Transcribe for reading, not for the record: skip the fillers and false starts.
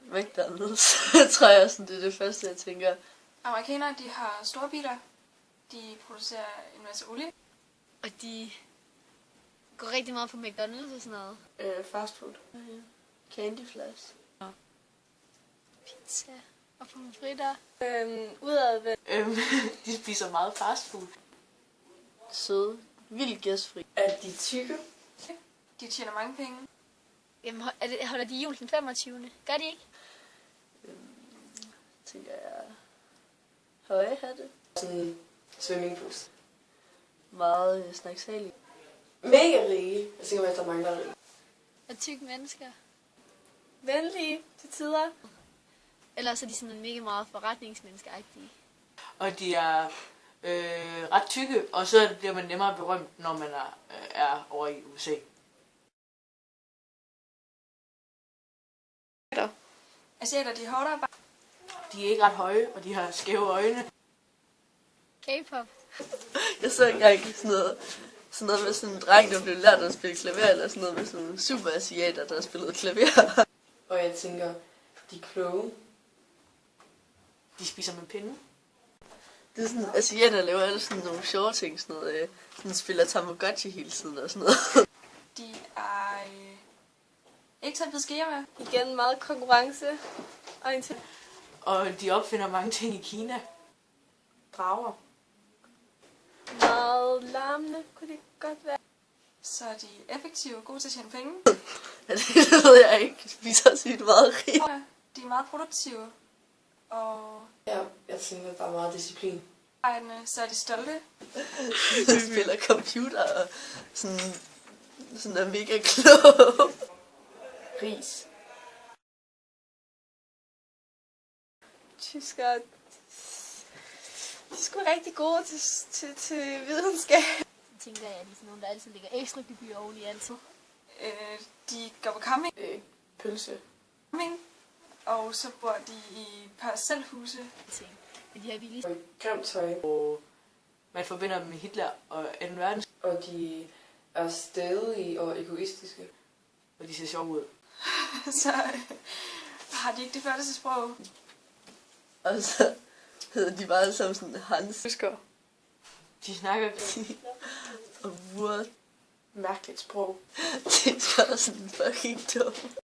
McDonald's, tror jeg, sådan, det er det første, jeg tænker. Amerikanere, de har store biler. De producerer en masse olie. Og de går rigtig meget på McDonald's og sådan noget. Fast food. Candyfloss. Pizza og pomfritter. Udadvendt. De spiser meget fast food. Søde. Vildt gæstfri. Er de tykke? De tjener mange penge. Jamen, holder de jul den 25. Gør de ikke? Tænker jeg. Høje hatte. Sådan swimmingpools. Meget snaksalig. Mega rige. Jeg tænker, at der mangler rige. Og tykke mennesker. Venlige til tider. Ellers er de sådan mega meget forretningsmennesker-agtige. Og de er ret tykke, og så bliver man nemmere berømt, når man er over i USA. Asiater, de er hårdt arbejde. De er ikke ret høje, og de har skæve øjne. K-pop. Jeg så engang sådan noget med sådan en dreng, der blev lært at spille klaver, eller sådan noget med sådan nogle super asiater, der spillede klaver. Og jeg tænker, de er kloge. De spiser med pinde. Det er sådan, asiater laver alle sådan nogle sjove ting, sådan noget, sådan spiller Tamagotchi hele tiden og sådan noget. De er ikke til at bide med. Igen meget konkurrence. Og de opfinder mange ting i Kina. Drager. Meget larmende kunne det godt være. Så er de effektive og gode til at tjene penge. Ja, det ved jeg ikke. De spiser sygt meget rigt. De er meget produktive. Og Ja, jeg tænker, der er meget disciplin. så er de stolte. De spiller computer og sådan er mega klog. Ris. Tyskere, de er sgu rigtig gode til videnskab. Så tænker jeg, at de er sådan nogle, der altid ligger ekstra gebyr oven i altid. De går på camping. Pølse. Og så bor de i parcelhuse. Men de har billige. Og grimt tøj. Og man forbinder dem med Hitler og 2. verdenskrig. Og de er stædige og egoistiske. Og de ser sjove ud. Så har de ikke det flotteste sprog. Og så hedder de bare alle sammen sådan Hans. Tyskere. De snakker Og Word. mærkeligt sprog. Det er bare sådan fucking dumt.